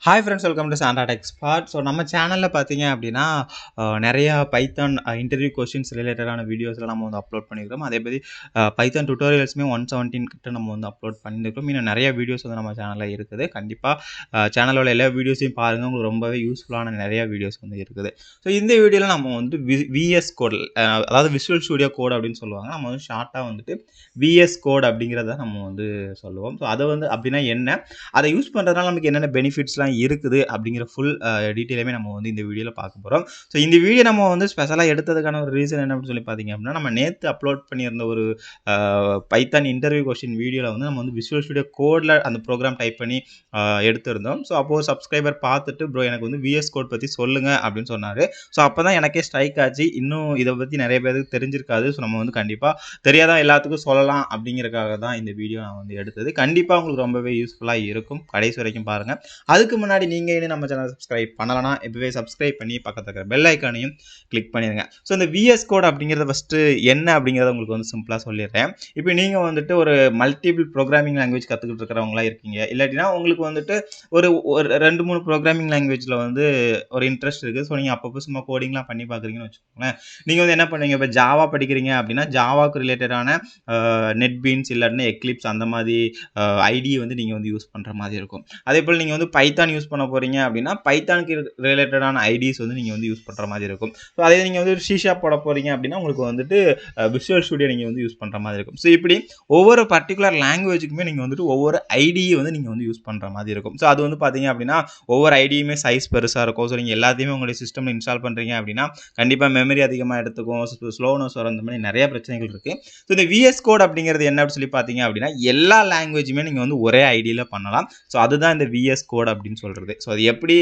Hi friends, welcome to SANTRA TECHSPOT. So நம்ம சேனல்ல பார்த்தீங்க அப்படின்னா நிறைய பைத்தான் இன்டர்வியூ கொஸ்டின்ஸ் ரிலேட்டடான வீடியோஸ்லாம் நம்ம வந்து அப்லோட் பண்ணியிருக்கிறோம். அதே மாதிரி பைத்தான் டுட்டோரியல்ஸுமே 117 கிட்ட நம்ம வந்து அப்லோட் பண்ணியிருக்கிறோம். இன்னும் நிறைய வீடியோஸ் வந்து நம்ம சேனலில் இருக்குது. கண்டிப்பாக சேனலோட எல்லா வீடியோஸையும் பாருங்கள், உங்களுக்கு ரொம்பவே யூஸ்ஃபுல்லான நிறைய வீடியோஸ் வந்து இருக்குது. ஸோ இந்த வீடியோவில் நம்ம வந்து விஎஸ் கோட், அதாவது விஷுவல் ஸ்டுடியோ கோட் அப்படின்னு சொல்லுவாங்க. நம்ம வந்து ஷார்ட்டாக வந்துட்டு விஎஸ் கோட் அப்படிங்கிறத நம்ம வந்து சொல்லுவோம். ஸோ அதை வந்து அப்படின்னா என்ன, அதை யூஸ் பண்ணுறதுனால நமக்கு என்னென்ன பெனிஃபிட்ஸ்லாம் இருக்குது அப்படிங்கிற ஃபுல் டீட்டெயிலுமே நம்ம வந்து இந்த வீடியோவில் பார்க்க போகிறோம். ஸோ இந்த வீடியோ நம்ம வந்து ஸ்பெஷலாக எடுத்ததுக்கான ஒரு ரீசன் என்ன அப்படின்னு சொல்லி பார்த்தீங்க அப்படின்னா, நம்ம நேற்று அப்லோட் பண்ணியிருந்த ஒரு பைத்தான் இன்டர்வியூ கொஸ்டின் வீடியோவில் வந்து நம்ம வந்து விஷுவல் ஸ்டுடியோ கோடில் அந்த ப்ரோக்ராம் டைப் பண்ணி எடுத்திருந்தோம். ஸோ அப்போது சப்ஸ்கிரைபர் பார்த்துட்டு ப்ரோ எனக்கு வந்து விஎஸ் கோட் பற்றி சொல்லுங்கள் அப்படின்னு சொன்னார். ஸோ அப்போ தான் எனக்கே ஸ்ட்ரைக் ஆச்சு, இன்னும் இதை பற்றி நிறைய பேருக்கு தெரிஞ்சிருக்காது. ஸோ நம்ம வந்து கண்டிப்பாக தெரியாதான் எல்லாத்துக்கும் சொல்லலாம் அப்படிங்கிறதுக்காக தான் இந்த வீடியோ நான் வந்து எடுத்தது. கண்டிப்பாக உங்களுக்கு ரொம்பவே யூஸ்ஃபுல்லாக இருக்கும். கடைசி வரைக்கும் பாருங்கள். அதுக்கு முன்னாடி நீங்கள் இன்னும் நம்ம சேனல் சப்ஸ்கிரைப் பண்ணலன்னா இப்போவே சப்ஸ்கிரைப் பண்ணி பக்கத்தில் இருக்கிற பெல் ஐக்கானையும் கிளிக் பண்ணிடுங்க. ஸோ இந்த விஎஸ் கோட் அப்படிங்கிறத ஃபஸ்ட்டு என்ன அப்படிங்கிறத உங்களுக்கு வந்து சிம்பிளாக சொல்லிடுறேன். இப்போ நீங்கள் வந்துட்டு ஒரு மல்டிபிள் ப்ரோக்ராமிங் லாங்குவேஜ் கற்றுக்கிட்டு இருக்கிறவங்களா இருக்கீங்க, இல்லாட்டினா உங்களுக்கு வந்துட்டு ஒரு 2-3 ப்ரோக்ராமிங் லாங்குவேஜில் வந்து ஒரு இன்ட்ரெஸ்ட் இருக்குது. ஸோ நீங்கள் அப்பப்போ சும்மா கோடிங்லாம் பண்ணி பார்க்குறீங்கன்னு வச்சுக்கோங்களேன். நீங்கள் வந்து என்ன பண்ணுவீங்க, இப்போ ஜாவா படிக்கிறீங்க அப்படின்னா ஜாவாக்கு ரிலேட்டடான நெட் பீன்ஸ் இல்லாட்டினா எக்லிப்ஸ் அந்த மாதிரி ஐடி வந்து நீங்கள் வந்து யூஸ் பண்ணுற மாதிரி இருக்கும். அதே போல் நீங்கள் வந்து பைத்தான் யூஸ் பண்ண போகிறீங்க அப்படின்னா பைத்தானுக்கு ரிலேட்டடான ஐடிஸ் வந்து நீங்கள் வந்து யூஸ் பண்ணுற மாதிரி இருக்கும். ஸோ அதே நீங்கள் வந்து ஷீஷாப் போட போகிறீங்க அப்படின்னா உங்களுக்கு வந்துட்டு விஷுவல் ஸ்டுடியோ நீங்கள் வந்து யூஸ் பண்ணுற மாதிரி இருக்கும். ஸோ இப்படி ஒவ்வொரு பர்டிகுலர் லாங்குவேஜுக்குமே நீங்கள் வந்துட்டு ஒவ்வொரு ஐடியை வந்து நீங்கள் வந்து யூஸ் பண்ணுற மாதிரி இருக்கும். ஸோ அது வந்து பார்த்தீங்க அப்படின்னா ஒவ்வொரு ஐடியுமே சைஸ் பெருசாக இருக்கும். ஸோ நீங்கள் எல்லாத்தையுமே உங்களுடைய சிஸ்டமில் இன்ஸ்டால் பண்ணுறீங்க அப்படின்னா கண்டிப்பாக மெமரி அதிகமாக எடுத்துக்கும், ஸ்லோனஸ் வரும், அந்த மாதிரி நிறைய பிரச்சனைகள் இருக்குது. ஸோ இந்த விஎஸ் கோட் அப்படிங்கிறது என்ன அப்படின்னு சொல்லி பார்த்தீங்க அப்படின்னா எல்லா லாங்குவேஜுமே நீங்கள் வந்து ஒரே ஐடியில் பண்ணலாம். ஸோ அதுதான் இந்த விஎஸ் கோட் அப்படின்னு சொல்கிறது. ஸோ அது எப்படி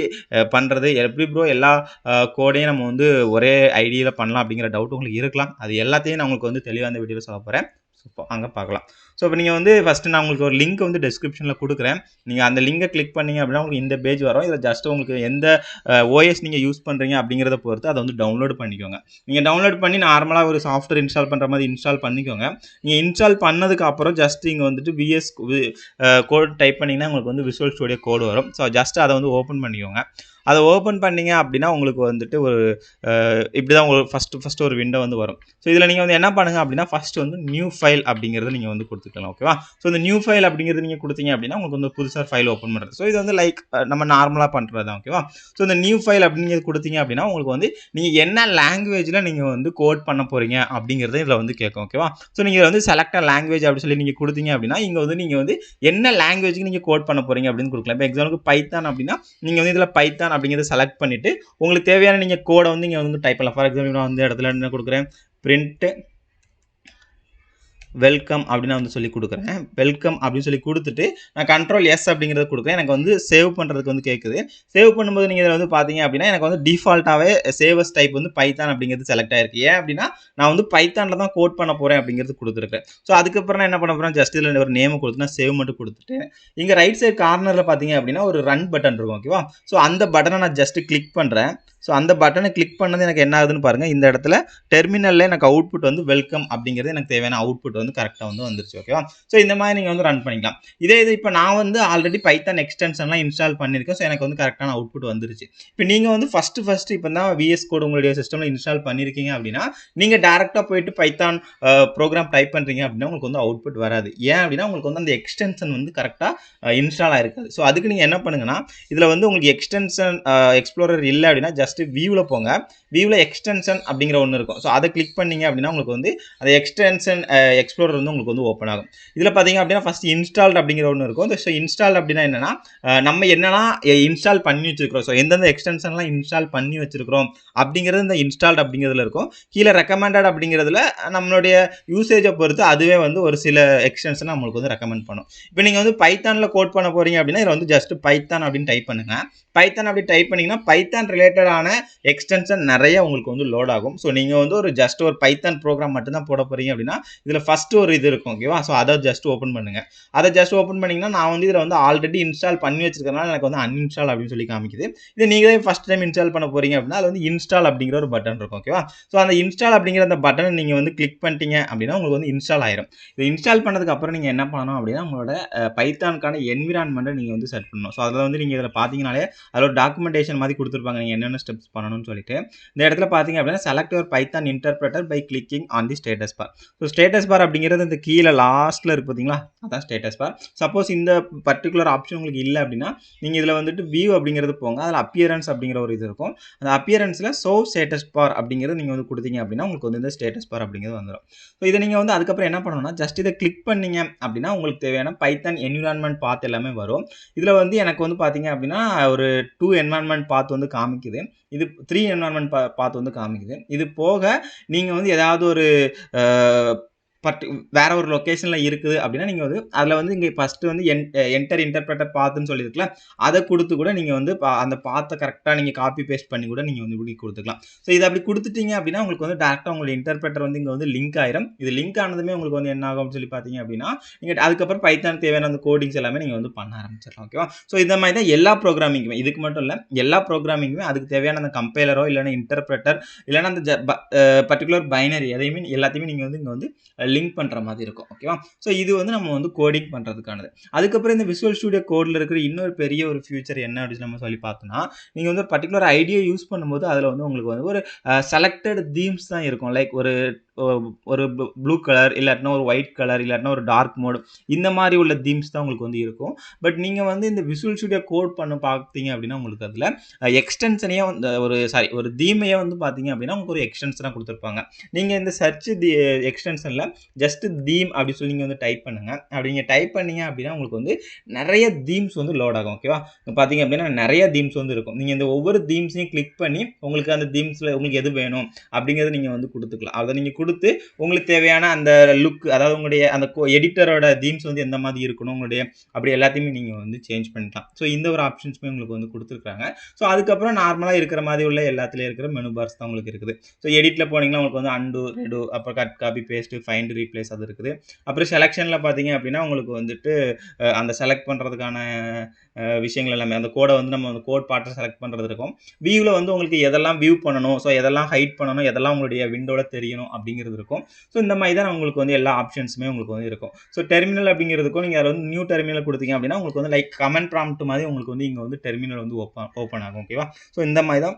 பண்ணுறது, எப்படி ப்ரோ எல்லா கோடையும் நம்ம வந்து ஒரே ஐடியில் பண்ணலாம் அப்படிங்கிற டவுட் உங்களுக்கு இருக்கலாம். அது எல்லாத்தையும் நான் உங்களுக்கு வந்து தெளிவாக இந்த வீடியோவில் சொல்ல போகிறேன். ஸோ அங்கே பார்க்கலாம். ஸோ இப்போ நீங்கள் வந்து ஃபஸ்ட்டு நான் உங்களுக்கு ஒரு லிங்க் வந்து டிஸ்கிரிப்ஷனில் கொடுக்குறேன். நீங்கள் அந்த லிங்கை கிளிக் பண்ணிங்க அப்படின்னா உங்களுக்கு இந்த பேஜ் வரும். இதில் ஜஸ்ட் உங்களுக்கு எந்த ஓஎஸ் நீங்கள் யூஸ் பண்ணுறீங்க அப்படிங்கிறத பொறுத்து அதை வந்து டவுன்லோட் பண்ணிக்கோங்க. நீங்கள் டவுன்லோட் பண்ணி நார்மலாக ஒரு சாஃப்ட்வேர் இன்ஸ்டால் பண்ணுற மாதிரி இன்ஸ்டால் பண்ணிக்கோங்க. நீங்கள் இன்ஸ்டால் பண்ணதுக்கு அப்புறம் ஜஸ்ட் இங்கே வந்துட்டு விஎஸ் கோட் டைப் பண்ணிங்கன்னா உங்களுக்கு வந்து விஷுவல் ஸ்டுடியோ கோடு வரும். ஸோ ஜஸ்ட் அதை வந்து ஓப்பன் பண்ணிக்கோங்க. அதை ஓப்பன் பண்ணிங்க அப்படின்னா உங்களுக்கு வந்துட்டு ஒரு இப்படி தான் உங்களுக்கு ஃபஸ்ட்டு ஒரு விண்டோ வந்து வரும். ஸோ இதில் நீங்கள் வந்து என்ன பண்ணுங்கள் அப்படின்னா ஃபஸ்ட்டு வந்து நியூ ஃபைல் அப்படிங்கிறது நீங்கள் வந்து கொடுத்துக்கலாம். ஓகேவா? ஸோ இந்த நியூ ஃபைல் அப்படிங்கிறது நீங்கள் கொடுத்தீங்க அப்படின்னா உங்களுக்கு வந்து புதுசாக ஃபைல் ஓப்பன் பண்ணுறது. ஸோ இது வந்து லைக் நம்ம நார்மலாக பண்ணுறது தான். ஓகேவா? ஸோ இந்த நியூ ஃபைல் அப்படிங்கிறது கொடுத்தீங்க அப்படின்னா உங்களுக்கு வந்து நீங்கள் என்ன லாங்குவேஜில் நீங்கள் வந்து கோட் பண்ண போகிறீங்க அப்படிங்கிறது இதில் வந்து கேட்கும். ஓகேவா? ஸோ நீங்கள் வந்து செலக்ட் லாங்குவேஜ் அப்படின்னு சொல்லி நீங்கள் கொடுத்தீங்க அப்படின்னா இங்கே வந்து நீங்கள் வந்து என்ன லாங்குவேஜுக்கு நீங்கள் கோட் பண்ண போகிறீங்க அப்படின்னு கொடுக்கலாம். இப்போ எக்ஸாம்பிளுக்கு பைத்தான் அப்படின்னா நீங்கள் வந்து இதில் பைத்தான் அப்படிங்கிறத செலக்ட் பண்ணிவிட்டு உங்களுக்கு தேவையான நீங்கள் கோடை வந்து இங்கே வந்து டைப் பண்ணலாம். ஃபார் எக்ஸாம்பிள் நான் வந்து இடத்துல என்ன கொடுக்குறேன், பிரிண்ட் வெல்கம் அப்படின்னு வந்து சொல்லி கொடுக்குறேன். வெல்கம் அப்படின்னு சொல்லி கொடுத்துட்டு நான் கண்ட்ரோல் எஸ் அப்படிங்கிறத கொடுக்குறேன். எனக்கு வந்து சேவ் பண்ணுறதுக்கு வந்து கேட்குது. சேவ் பண்ணும்போது நீங்கள் இதில் வந்து பார்த்தீங்க அப்படின்னா எனக்கு வந்து டிஃபால்ட்டாகவே சேவஸ் டைப் வந்து பைத்தான் அப்படிங்கிறது செலக்ட் ஆயிருக்கு. ஏன் அப்படின்னா நான் வந்து பைத்தானில் தான் கோட் பண்ண போகிறேன் அப்படிங்கிறது கொடுத்துருக்கேன். ஸோ அதுக்கப்புறம் நான் என்ன பண்ண போகிறேன், ஜஸ்ட் இதில் ஒரு நேம் கொடுத்துனா சேவ் மட்டும் கொடுத்துட்டு இங்கே ரைட் சைட் கார்னரில் பார்த்தீங்க அப்படின்னா ஒரு ரன் பட்டன் இருக்கும். ஓகேவா? ஸோ அந்த பட்டனை நான் ஜஸ்ட் கிளிக் பண்ணுறேன். ஸோ அந்த பட்டனை கிளிக் பண்ணது எனக்கு என்ன ஆகுதுன்னு பாருங்கள். இந்த இடத்துல டெர்மினலில் எனக்கு அவுட்புட் வந்து வெல்கம் அப்படிங்கிறது எனக்கு தேவையான அவுட்புட் வந்து கரெக்டாக வந்து வந்துருச்சு. ஓகேவா? ஸோ இந்த மாதிரி நீங்கள் வந்து ரன் பண்ணிக்கலாம். இதே இது இப்போ நான் வந்து ஆல்ரெடி பைத்தான் எக்ஸ்டென்ஷன்லாம் இன்ஸ்டால் பண்ணியிருக்கேன். ஸோ எனக்கு வந்து கரெக்டான அவுட்புட் வந்துருச்சு. இப்போ நீங்கள் வந்து ஃபஸ்ட்டு இப்போ தான் விஎஸ் கோட் உங்களுடைய சிஸ்டமில் இன்ஸ்டால் பண்ணியிருக்கீங்க அப்படின்னா நீங்கள் டேரெக்டாக போயிட்டு பைத்தான் ப்ரோக்ராம் டைப் பண்ணுறீங்க அப்படின்னா உங்களுக்கு வந்து அவுட்புட் வராது. ஏன் அப்படின்னா உங்களுக்கு வந்து அந்த எக்ஸ்டென்ஷன் வந்து கரெக்டாக இன்ஸ்டால் ஆகிருக்காது. ஸோ அதுக்கு நீங்கள் என்ன பண்ணுங்கன்னா இதில் வந்து உங்களுக்கு எக்ஸ்டென்ஷன் எக்ஸ்ப்ளோரர் இல்லை அப்படின்னா ஜஸ்ட் வியூவில் போங்க. வியூவில் எக்ஸ்டென்ஷன் அப்படிங்கிற ஒன்று இருக்கும். ஸோ அதை கிளிக் பண்ணிங்க அப்படின்னா உங்களுக்கு வந்து அந்த எக்ஸ்டென்ஷன் எக்ஸ்ப்ளோரர் வந்து உங்களுக்கு வந்து ஓப்பன் ஆகும். இதில் பார்த்தீங்க அப்படின்னா ஃபஸ்ட் இன்ஸ்டால்ட் அப்படிங்கிற ஒன்று இருக்கும். ஸோ இன்ஸ்டால் அப்படின்னா என்னன்னா நம்ம என்னெல்லாம் இன்ஸ்டால் பண்ணி வச்சிருக்கிறோம், ஸோ எந்தெந்த எக்ஸ்டென்ஷன்லாம் இன்ஸ்டால் பண்ணி வச்சிருக்கிறோம் அப்படிங்கிறது இந்த இன்ஸ்டால்ட் அப்படிங்கிறதுல இருக்கும். கீழே ரெக்கமெண்டட் அப்படிங்கிறதுல நம்மளுடைய யூசேஜை பொறுத்து அதுவே வந்து ஒரு சில எக்ஸ்டென்ஷன் நம்மளுக்கு வந்து ரெக்கமெண்ட் பண்ணும். இப்போ நீங்கள் வந்து பைத்தானில் கோட் பண்ண போகிறீங்க அப்படின்னா இதில் வந்து ஜஸ்ட் பைத்தான் அப்படின்னு டைப் பண்ணுங்கள். பைத்தான் அப்படி டைப் பண்ணிங்கன்னா பைத்தான் ரிலேட்டடான ரிலேட்டடான எக்ஸ்டென்ஷன் நிறைய உங்களுக்கு வந்து லோட் ஆகும். ஸோ நீங்கள் வந்து ஒரு ஜஸ்ட் ஒரு பைத்தான் ப்ரோக்ராம் மட்டும் தான் போட போகிறீங்க அப்படின்னா இதில் ஃபஸ்ட்டு ஒரு இது இருக்கும். ஓகேவா? ஸோ அதை ஜஸ்ட் ஓப்பன் பண்ணுங்கள். அதை ஜஸ்ட் ஓப்பன் பண்ணிங்கன்னா நான் வந்து இதில் வந்து ஆல்ரெடி இன்ஸ்டால் பண்ணி வச்சிருக்கனால எனக்கு வந்து அன்இன்ஸ்டால் அப்படின்னு சொல்லி காமிக்குது. இது நீங்களே ஃபஸ்ட் டைம் இன்ஸ்டால் பண்ண போகிறீங்க அப்படின்னா அது வந்து இன்ஸ்டால் அப்படிங்கிற ஒரு பட்டன் இருக்கும். ஓகேவா? ஸோ அந்த இன்ஸ்டால் அப்படிங்கிற அந்த பட்டனை நீங்கள் வந்து கிளிக் பண்ணிட்டீங்க அப்படின்னா உங்களுக்கு வந்து இன்ஸ்டால் ஆயிரும். இது இன்ஸ்டால் பண்ணதுக்கு அப்புறம் நீங்கள் என்ன பண்ணணும் அப்படின்னா உங்களோட பைத்தானுக்கான என்விரான்மெண்ட்டை நீங்கள் வந்து செட் பண்ணணும். ஸோ அதில் வந்து நீங்கள் இதில் பார்த்தீங்கனாலே அதில் ஒரு டாக்குமெண்டேஷன் மாதிரி கொடுத்துருப்பாங்க நீங்கள் என்னென்ன ஸ்டெப்ஸ் பண்ணணும்னு சொல்லிட்டு. இந்த இடத்துல பார்த்தீங்க அப்படின்னா select your Python interpreter by clicking on the status bar. So status bar அப்படிங்கிறது இந்த கீழே லாஸ்ட்டில் இருக்கு பார்த்தீங்களா, அதான் ஸ்டேட்டஸ் பார். சப்போஸ் இந்த பர்டிகுலர் ஆப்ஷன் உங்களுக்கு இல்லை அப்படின்னா நீங்கள் இதில் வந்துட்டு வியூ அப்படிங்கிறது போங்க. அதில் அப்பியரன்ஸ் அப்படிங்கிற ஒரு இது இருக்கும். அந்த அப்பியரன்ஸில் ஷோ ஸ்டேட்டஸ் பார் அப்படிங்கிறது நீங்கள் வந்து கொடுத்தீங்க அப்படின்னா உங்களுக்கு வந்து இந்த ஸ்டேட்டஸ் பார் அப்படிங்கிறது வந்துடும். ஸோ இதை நீங்கள் வந்து அதுக்கப்புறம் என்ன பண்ணணும்னா ஜஸ்ட் இதை கிளிக் பண்ணீங்க அப்படின்னா உங்களுக்கு தேவையான பைத்தான் என்விரான்மெண்ட் பாத் எல்லாமே வரும். இதில் வந்து எனக்கு வந்து பார்த்தீங்க அப்படின்னா ஒரு 2 என்விரான்மெண்ட் பாத் வந்து காமிக்குது. இது 3 என்விரான்மெண்ட் பாத் வந்து காமிக்குது. இது போக நீங்கள் வந்து ஏதாவது ஒரு வேற ஒரு லொக்கேஷனில் இருக்குது அப்படின்னா நீங்கள் வந்து அதில் வந்து இங்கே ஃபஸ்ட்டு வந்து என்டர் இன்டர்பிரட்டர் பாத்துன்னு சொல்லியிருக்கலாம். அதை கொடுத்து கூட நீங்கள் வந்து அந்த பாத்தை கரெக்டாக நீங்கள் காப்பி பேஸ்ட் பண்ணி கூட நீங்கள் வந்து இப்படி கொடுத்துக்கலாம். ஸோ இதை அப்படி கொடுத்துட்டீங்க அப்படின்னா உங்களுக்கு வந்து டேரெக்டாக உங்களோட இன்டர்பிரட்டர் வந்து இங்கே வந்து லிங்க் ஆயிரும். இது லிங்க் ஆனதுமே உங்களுக்கு வந்து என்ன ஆகும் சொல்லி பார்த்தீங்க அப்படின்னா நீங்கள் அதுக்கப்புறம் பைத்தான் தேவையான அந்த கோடிங்ஸ் எல்லாமே நீங்கள் வந்து பண்ண ஆரம்பிச்சிடலாம். ஓகேவா? ஸோ இந்த மாதிரி தான் எல்லா ப்ரோக்ராமிங்குமே, இதுக்கு மட்டும் இல்லை எல்லா ப்ரோக்ராமிங்குமே அதுக்கு தேவையான அந்த கம்பைலரோ இல்லைன்னா இன்டர்பிரட்டர் இல்லைன்னா அந்த பர்டிகுலர் பைனரி எல்லாத்தையுமே நீங்கள் வந்து இங்கே வந்து லிங்க் பண்ணுற மாதிரி இருக்கும். ஓகேவா? ஸோ இது வந்து நம்ம வந்து கோடிங் பண்ணுறதுக்கானது. அதுக்கப்புறம் இந்த விசுவல் ஸ்டுடியோ கோடில் இருக்கிற இன்னொரு பெரிய ஒரு ஃபியூச்சர் என்ன அப்படின்னு நம்ம சொல்லி பார்த்தோம்னா நீங்கள் வந்து ஒரு பர்டிகுலர் ஐடியா யூஸ் பண்ணும்போது அதில் வந்து உங்களுக்கு வந்து ஒரு செலக்டட் தீம்ஸ் தான் இருக்கும். லைக் ஒரு ப்ளூ கலர் இல்லாட்டினா ஒரு ஒயிட் கலர் இல்லாட்டினா ஒரு டார்க் மோட் இந்த மாதிரி உள்ள தீம்ஸ் தான் உங்களுக்கு வந்து இருக்கும். பட் நீங்கள் வந்து இந்த விசுவல் ஸ்டுடியோ கோட் பண்ண பார்த்தீங்க அப்படின்னா உங்களுக்கு அதில் எக்ஸ்டென்ஷனையே ஒரு தீமையே வந்து பார்த்தீங்க அப்படின்னா உங்களுக்கு ஒரு எக்ஸ்டென்ஷனாக கொடுத்துருப்பாங்க. நீங்கள் இந்த சர்ச் எக்ஸ்டென்ஷனில் ஜஸ்ட் தீம் அப்படி சொல்லி நீங்கள் வந்து டைப் பண்ணுங்க. அப்படி நீங்கள் டைப் பண்ணீங்க அப்படின்னா உங்களுக்கு வந்து நிறைய தீம்ஸ் வந்து லோட் ஆகும். ஓகேவா? பார்த்தீங்க அப்படின்னா நிறைய தீம்ஸ் வந்து இருக்கும். நீங்கள் இந்த ஒவ்வொரு தீம்ஸையும் கிளிக் பண்ணி உங்களுக்கு அந்த தீம்ஸில் உங்களுக்கு எது வேணும் அப்படிங்கிறத நீங்கள் வந்து கொடுத்துக்கலாம். அதை நீங்கள் கொடுத்து உங்களுக்கு தேவையான அந்த லுக், அதாவது உங்களுடைய அந்த எடிட்டரோட தீம்ஸ் வந்து எந்த மாதிரி இருக்கணும் உங்களுடைய அப்படி எல்லாத்தையுமே நீங்கள் வந்து சேஞ்ச் பண்ணிக்கலாம். ஸோ இந்த ஒரு ஆப்ஷன்ஸுமே உங்களுக்கு வந்து கொடுத்துருக்காங்க. ஸோ அதுக்கப்புறம் நார்மலாக இருக்கிற மாதிரி உள்ள எல்லாத்துலேயும் இருக்கிற மெனு பார்ஸ் தான் உங்களுக்கு இருக்குது. ஸோ எடிட்டில் போனீங்கன்னா உங்களுக்கு வந்து அண்டு ரெடு அப்புறம் cut copy paste find replace அது இருக்குது. அப்புறம் செலெக்ஷனில் பார்த்தீங்க அப்படின்னா உங்களுக்கு வந்துட்டு அந்த செலக்ட் பண்ணுறதுக்கான விஷயங்கள் எல்லாமே அந்த கோடை வந்து நம்ம அந்த கோட் பார்ட்டை செலக்ட் பண்ணுறது இருக்கும். வியூவில் வந்து உங்களுக்கு எதெல்லாம் வியூ பண்ணணும், ஸோ எதெல்லாம் ஹைட் பண்ணணும், எதெல்லாம் உங்களுடைய விண்டோவில் தெரியணும் அப்படிங்கிறது இருக்கும். ஸோ இந்த மாதிரி தான் உங்களுக்கு வந்து எல்லா ஆப்ஷன்ஸுமே உங்களுக்கு வந்து இருக்கும். ஸோ டெர்மினல் அப்படிங்கிறதுக்கும் நீங்கள் அதில் வந்து நியூ டெர்மினல் கொடுத்தீங்க அப்படின்னா உங்களுக்கு வந்து லைக் கமெண்ட் ப்ராம்ப்ட் மாதிரி உங்களுக்கு வந்து இங்கே வந்து டெர்மினல் வந்து ஓப்பன் ஆகும். ஓகேவா? ஸோ இந்த மாதிரி தான்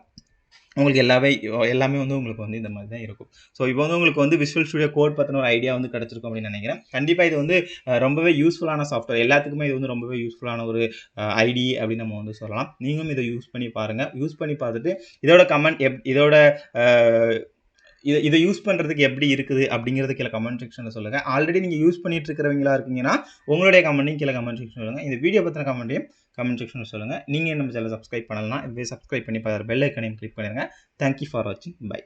உங்களுக்கு எல்லாமே வந்து உங்களுக்கு வந்து இந்த மாதிரி தான் இருக்கும். ஸோ இப்போ வந்து உங்களுக்கு வந்து விசுவல் ஸ்டுடியோ கோட் பற்றின ஒரு ஐடியா வந்து கிடச்சிருக்கும் அப்படின்னு நினைக்கிறேன். கண்டிப்பாக இது வந்து ரொம்பவே யூஸ்ஃபுல்லான சாஃப்ட்வேர். எல்லாத்துக்குமே இது வந்து ரொம்பவே யூஸ்ஃபுல்லான ஒரு ஐடி அப்படின்னு நம்ம வந்து சொல்லலாம். நீங்களும் இதை யூஸ் பண்ணி பாருங்கள். யூஸ் பண்ணி பார்த்துட்டு இதோட கமெண்ட் இதை யூஸ் பண்ணுறதுக்கு எப்படி இருக்குது அப்படிங்கிறது கீழே கமெண்ட் செக்ஷனில் சொல்லுங்கள். ஆல்ரெடி நீங்கள் யூஸ் பண்ணிட்டு இருக்கிறவங்களா இருக்கீங்கன்னா உங்களுடைய கமெண்ட்டையும் கீழே கமெண்ட் செக்ஷன் சொல்லுங்கள். இந்த வீடியோ பற்றின கமெண்ட்டையும் கமெண்ட் செக்ஷனில் சொல்லுங்கள். நீங்கள் நம்ம சேனல் சப்ஸ்கிரைப் பண்ணலாம். இப்போவே சப்ஸ்கிரைப் பண்ணி பெல் ஐக்கனையும் கிளிக் பண்ணிடுங்க. தேங்க்யூ ஃபார் வாட்சிங். பை.